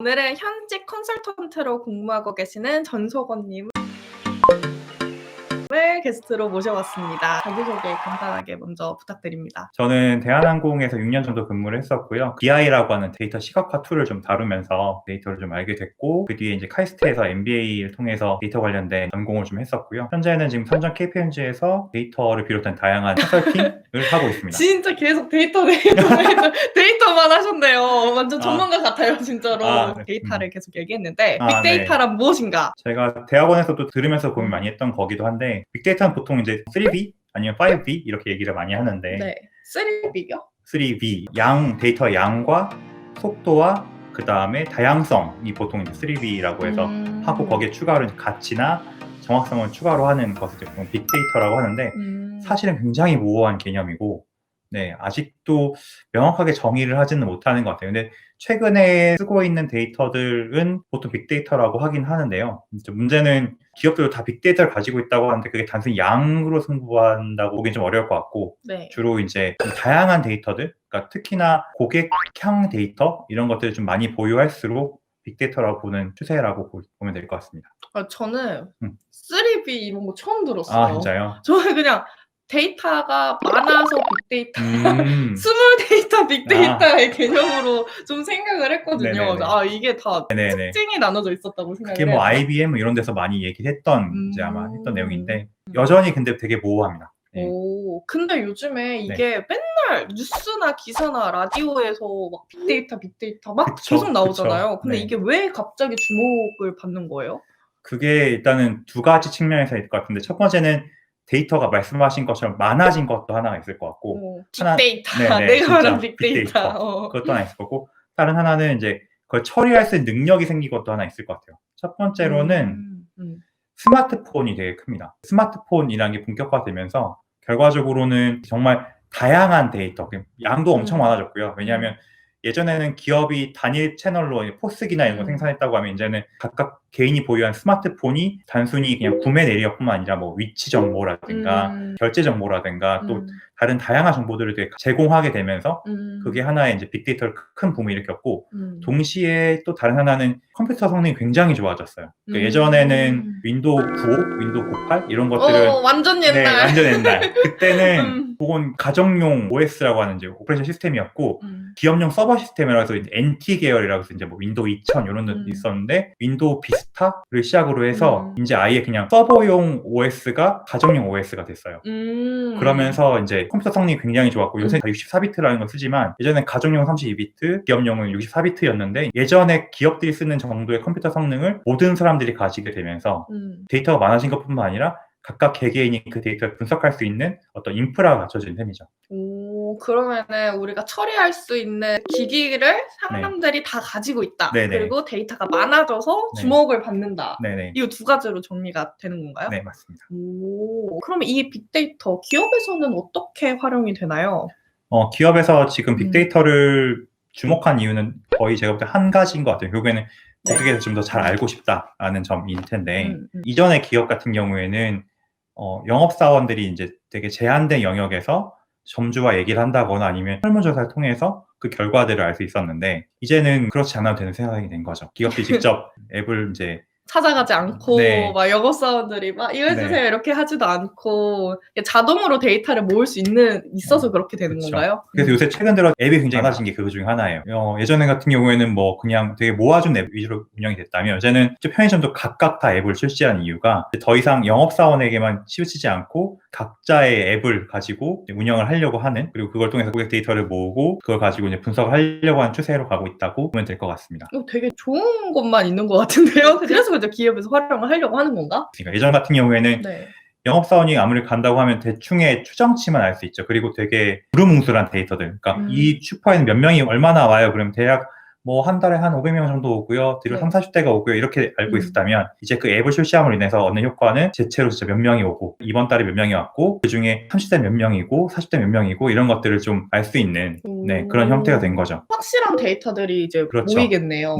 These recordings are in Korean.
오늘은 현직 컨설턴트로 근무하고 계시는 전소건님을 게스트로 모셔봤습니다. 자기소개 간단하게 먼저 부탁드립니다. 저는 대한항공에서 6년 정도 근무를 했었고요. BI라고 하는 데이터 시각화 툴을 좀 다루면서 데이터를 좀 알게 됐고, 그 뒤에 이제 카이스트에서 MBA를 통해서 데이터 관련된 전공을 좀 했었고요. 현재는 지금 삼성 KPMG에서 데이터를 비롯한 다양한 컨설팅을 하고 있습니다. 진짜 계속 데이터만 하셨네요. 완전 전문가 같아요, 진짜로. 네. 데이터를 계속 얘기했는데 네. 빅데이터란 무엇인가? 제가 대학원에서도 들으면서 고민 많이 했던 거기도 한데, 빅데이터는 보통 이제 3B 아니면 5B 이렇게 얘기를 많이 하는데, 네, 3B요? 3B, 데이터 양과 속도와 그 다음에 다양성이 보통 3B라고 해서 하고, 거기에 추가로 가치나 정확성을 추가로 하는 것을 보통 빅데이터라고 하는데, 사실은 굉장히 모호한 개념이고, 아직도 명확하게 정의를 하지는 못하는 것 같아요. 근데 최근에 쓰고 있는 데이터들은 보통 빅데이터라고 하긴 하는데요. 문제는 기업들도 다 빅데이터를 가지고 있다고 하는데 그게 단순히 양으로 승부한다고 보기엔 좀 어려울 것 같고, 주로 이제 좀 다양한 데이터들, 그러니까 특히나 고객향 데이터 이런 것들을 좀 많이 보유할수록 빅데이터라고 보는 추세라고 보면 될 것 같습니다. 저는 3B 이런 거 처음 들었어요. 아, 진짜요? 저는 그냥 데이터가 많아서 빅데이터, 스몰 데이터 빅데이터의 개념으로 좀 생각을 했거든요. 네네네. 이게 다 특징이 나눠져 있었다고 생각을 그게 해요. IBM 이런 데서 많이 얘기를 했던 이제 아마 했던 내용인데, 여전히 근데 되게 모호합니다. 근데 요즘에 이게 맨날 뉴스나 기사나 라디오에서 막 빅데이터 막 계속 나오잖아요. 근데 이게 왜 갑자기 주목을 받는 거예요? 그게 일단은 두 가지 측면에서 있을 것 같은데, 첫 번째는 데이터가 말씀하신 것처럼 많아진 것도 하나가 있을 것 같고, 빅데이터. 내가 말한 빅데이터. 그것도 하나 있을 거고, 다른 하나는 이제 그걸 처리할 수 있는 능력이 생긴 것도 하나 있을 것 같아요. 첫 번째로는 스마트폰이 되게 큽니다. 스마트폰이라는 게 본격화되면서 결과적으로는 정말 다양한 데이터, 양도 엄청 많아졌고요. 왜냐하면 예전에는 기업이 단일 채널로 포스기나 이런 거 생산했다고 하면, 이제는 각각 개인이 보유한 스마트폰이 단순히 그냥 구매 내역뿐만 아니라 뭐 위치 정보라든가 결제 정보라든가 또 다른 다양한 정보들을 되게 제공하게 되면서 그게 하나의 이제 빅데이터를 큰 붐을 일으켰고, 동시에 또 다른 하나는 컴퓨터 성능이 굉장히 좋아졌어요. 그러니까 예전에는 윈도우 95, 윈도우 98 이런 것들은 완전 옛날. 완전 옛날. 그때는 그건 가정용 OS라고 하는 이제 오퍼레이션 시스템이었고, 기업용 서버 시스템이라고 해서 이제 NT 계열이라고 해서 이제 뭐 윈도우 2000 이런 데 있었는데, 윈도우 비스타를 시작으로 해서 이제 아예 그냥 서버용 OS가 가정용 OS가 됐어요. 그러면서 이제 컴퓨터 성능이 굉장히 좋았고, 요새 다 64비트라는 걸 쓰지만 예전엔 가정용 32비트, 기업용은 64비트였는데, 예전에 기업들이 쓰는 정도의 컴퓨터 성능을 모든 사람들이 가지게 되면서 데이터가 많아진 것뿐만 아니라 각각 개개인이 그 데이터를 분석할 수 있는 어떤 인프라가 갖춰진 셈이죠. 그러면은 우리가 처리할 수 있는 기기를 사람들이 다 가지고 있다. 그리고 데이터가 많아져서 주목을 받는다. 이 두 가지로 정리가 되는 건가요? 네, 맞습니다. 그러면 이 빅데이터 기업에서는 어떻게 활용이 되나요? 기업에서 지금 빅데이터를 주목한 이유는 거의 제가 볼 때 한 가지인 것 같아요. 결국에는 고객에서 좀 더 잘 알고 싶다라는 점일 텐데, 이전의 기업 같은 경우에는 영업사원들이 이제 되게 제한된 영역에서 점주와 얘기를 한다거나 아니면 설문조사를 통해서 그 결과들을 알 수 있었는데, 이제는 그렇지 않아도 되는 생각이 된 거죠. 기업들이 직접 앱을 이제 찾아가지 않고 막 영업사원들이 막 이거 해주세요 이렇게 하지도 않고 자동으로 데이터를 모을 수 있어서 그렇게 되는 건가요? 그래서 요새 최근 들어 앱이 굉장히 많아진 게 그거 중에 하나예요. 예전에 같은 경우에는 뭐 그냥 되게 모아준 앱 위주로 운영이 됐다면, 요새는 편의점도 각각 다 앱을 출시한 이유가 더 이상 영업사원에게만 치우치지 않고 각자의 앱을 가지고 운영을 하려고 하는, 그리고 그걸 통해서 고객 데이터를 모으고 그걸 가지고 이제 분석을 하려고 하는 추세로 가고 있다고 보면 될 것 같습니다. 되게 좋은 것만 있는 것 같은데요? 그래서 이제 기업에서 활용을 하려고 하는 건가? 그러니까 예전 같은 경우에는 영업사원이 아무리 간다고 하면 대충의 추정치만 알 수 있죠. 그리고 되게 두루뭉술한 데이터들. 그러니까 이 슈퍼에는 몇 명이 얼마나 와요? 그러면 대략 뭐 한 달에 한 500명 정도 오고요. 뒤로 30, 40대가 오고요. 이렇게 알고 있었다면, 이제 그 앱을 출시함으로 인해서 얻는 효과는 대체로 진짜 몇 명이 오고, 이번 달에 몇 명이 왔고, 그 중에 30대 몇 명이고, 40대 몇 명이고, 이런 것들을 좀 알 수 있는 그런 형태가 된 거죠. 확실한 데이터들이 이제 모이겠네요.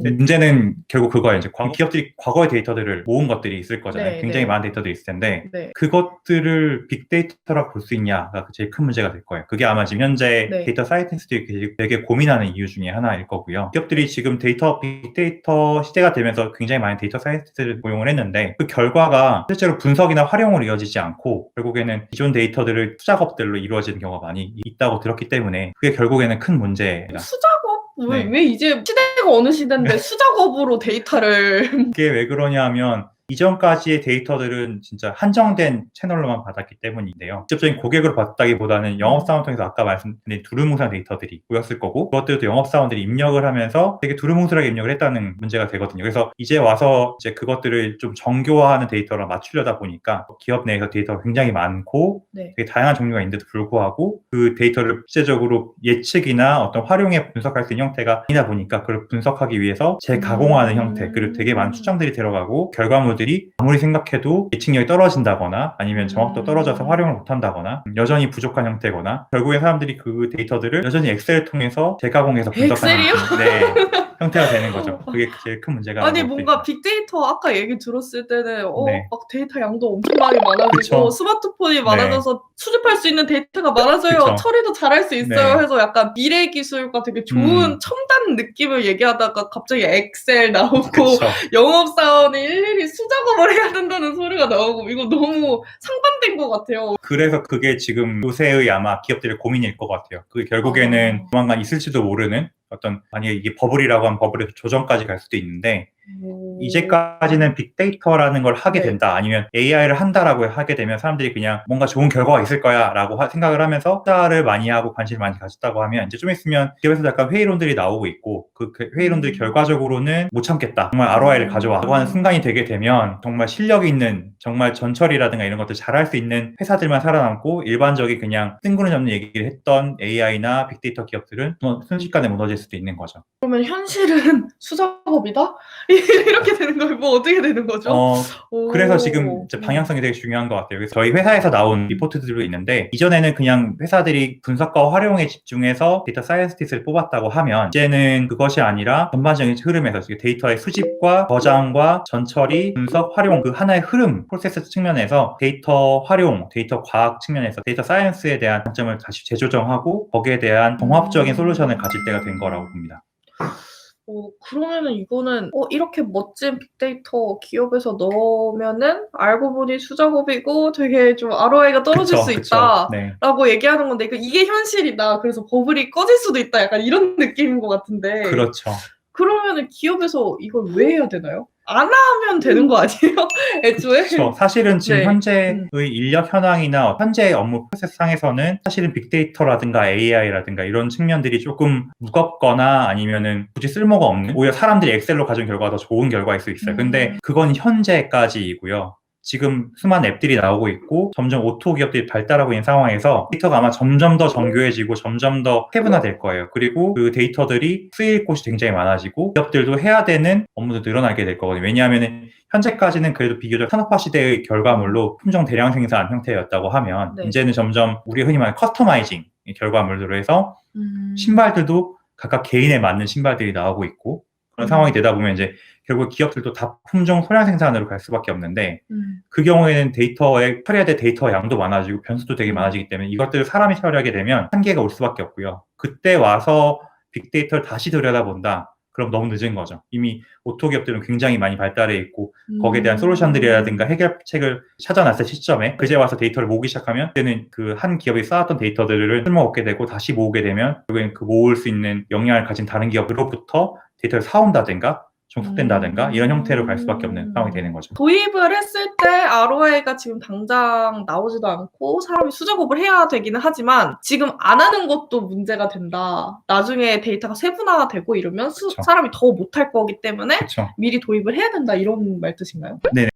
문제는 결국 그거예요. 이제 기업들이 과거의 데이터들을 모은 것들이 있을 거잖아요. 네, 굉장히 네. 많은 데이터들이 있을 텐데 네. 그것들을 빅데이터라고 볼 수 있냐가 제일 큰 문제가 될 거예요. 그게 아마 지금 현재 네. 데이터 사이언티스트들이 되게 고민하는 이유 중에 하나일 거고요. 기업들이 지금 빅데이터 시대가 되면서 굉장히 많은 데이터 사이언티스트를 고용을 했는데 그 결과가 실제로 분석이나 활용으로 이어지지 않고 결국에는 기존 데이터들을 투작업들로 이루어지는 경우가 많이 있다고 들었기 때문에 그게 결국에는 큰 문제입니다. 수작업? 네. 왜 이제 시대가 어느 시대인데 수작업으로 데이터를 그게 왜 그러냐 하면 이전까지의 데이터들은 진짜 한정된 채널로만 받았기 때문인데요. 직접적인 고객으로 받다기보다는 영업사원 통해서 아까 말씀드린 두루뭉술한 데이터들이 보였을 거고 그것들도 영업사원들이 입력을 하면서 되게 두루뭉술하게 입력을 했다는 문제가 되거든요. 그래서 이제 와서 이제 그것들을 좀 정교화하는 데이터랑 맞추려다 보니까 기업 내에서 데이터가 굉장히 많고 네. 되게 다양한 종류가 있는데도 불구하고 그 데이터를 실제적으로 예측이나 어떤 활용에 분석할 수 있는 형태가 아니다 보니까 그걸 분석하기 위해서 재가공하는 형태 그리고 되게 많은 추정들이 들어가고 결과물 들이 아무리 생각해도 예측력이 떨어진다거나 아니면 정확도가 떨어져서 활용을 못한다거나 여전히 부족한 형태거나 결국에 사람들이 그 데이터들을 여전히 엑셀을 통해서 재가공해서 분석하는 형태가 되는 거죠. 그게 제일 큰 문제가 아니 뭔가 빅데이터 아까 얘기 들었을 때는 네. 막 데이터 양도 엄청 많이 많아지고 그쵸. 스마트폰이 많아져서 수집할 수 있는 데이터가 많아져요. 그쵸. 처리도 잘할 수 있어요. 네. 해서 약간 미래 기술과 되게 좋은 첨단 느낌을 얘기하다가 갑자기 엑셀 나오고 영업사원이 일일이 수작업을 해야 된다는 소리가 나오고 이거 너무 상반된 것 같아요. 그래서 그게 지금 요새의 아마 기업들의 고민일 것 같아요. 그게 결국에는 조만간 있을지도 모르는 어떤 만약에 이게 버블이라고 하면 버블에서 조정까지 갈 수도 있는데 이제까지는 빅데이터라는 걸 하게 된다 아니면 AI를 한다라고 하게 되면 사람들이 그냥 뭔가 좋은 결과가 있을 거야 라고 생각을 하면서 투자를 많이 하고 관심을 많이 가졌다고 하면 이제 좀 있으면 기업에서 약간 회의론들이 나오고 있고 그 회의론들이 결과적으로는 못 참겠다 정말 ROI를 가져와 라고 하는 순간이 되게 되면 정말 실력이 있는 정말 전처리라든가 이런 것들 잘할 수 있는 회사들만 살아남고 일반적인 그냥 뜬구름 잡는 얘기를 했던 AI나 빅데이터 기업들은 순식간에 무너질 수도 있는 거죠. 그러면 현실은 수작업이다? 이렇게 되는 거예요? 뭐 어떻게 되는 거죠? 그래서 지금 이제 방향성이 되게 중요한 것 같아요. 그래서 저희 회사에서 나온 리포트들도 있는데 이전에는 그냥 회사들이 분석과 활용에 집중해서 데이터 사이언티스트를 뽑았다고 하면 이제는 그것이 아니라 전반적인 흐름에서 데이터의 수집과 저장과 전처리, 분석, 활용 그 하나의 흐름, 프로세스 측면에서 데이터 활용, 데이터 과학 측면에서 데이터 사이언스에 대한 관점을 다시 재조정하고 거기에 대한 종합적인 솔루션을 가질 때가 된 거라고 봅니다. 그러면은 이거는 이렇게 멋진 빅데이터 기업에서 넣으면은 알고 보니 수작업이고 되게 좀 ROI가 떨어질 수 있다라고 얘기하는 건데 이게 현실이다. 그래서 버블이 꺼질 수도 있다. 약간 이런 느낌인 것 같은데. 그렇죠. 그러면은 기업에서 이걸 왜 해야 되나요? 안 하면 되는 거 아니에요? 애초에? 그렇죠. 사실은 지금 현재의 인력 현황이나 현재의 업무 프로세스상에서는 사실은 빅데이터라든가 AI라든가 이런 측면들이 조금 무겁거나 아니면은 굳이 쓸모가 없는 오히려 사람들이 엑셀로 가져온 결과가 더 좋은 결과일 수 있어요. 근데 그건 현재까지이고요. 지금 수많은 앱들이 나오고 있고 점점 오토 기업들이 발달하고 있는 상황에서 데이터가 아마 점점 더 정교해지고 점점 더 세분화될 거예요. 그리고 그 데이터들이 쓰일 곳이 굉장히 많아지고 기업들도 해야 되는 업무도 늘어나게 될 거거든요. 왜냐하면 현재까지는 그래도 비교적 산업화 시대의 결과물로 품종 대량 생산 형태였다고 하면 이제는 점점 우리 흔히 말하는 커스터마이징 결과물들로 해서 신발들도 각각 개인에 맞는 신발들이 나오고 있고 그런 상황이 되다 보면 이제 결국 기업들도 다 품종 소량 생산으로 갈 수밖에 없는데 그 경우에는 처리해야 될 데이터 양도 많아지고 변수도 되게 많아지기 때문에 이것들을 사람이 처리하게 되면 한계가 올 수밖에 없고요. 그때 와서 빅데이터를 다시 들여다본다. 그럼 너무 늦은 거죠. 이미 오토 기업들은 굉장히 많이 발달해 있고 거기에 대한 솔루션들이라든가 해결책을 찾아놨을 시점에 그제 와서 데이터를 모으기 시작하면 그때는 그 한 기업이 쌓았던 데이터들을 쓸모없게 되고 다시 모으게 되면 결국엔 그 모을 수 있는 역량을 가진 다른 기업으로부터 데이터를 사온다든가 종속된다든가 이런 형태로 갈 수밖에 없는 상황이 되는 거죠. 도입을 했을 때 ROI가 지금 당장 나오지도 않고 사람이 수작업을 해야 되기는 하지만 지금 안 하는 것도 문제가 된다. 나중에 데이터가 세분화가 되고 이러면 사람이 더 못할 거기 때문에 미리 도입을 해야 된다 이런 말 뜻인가요? 네.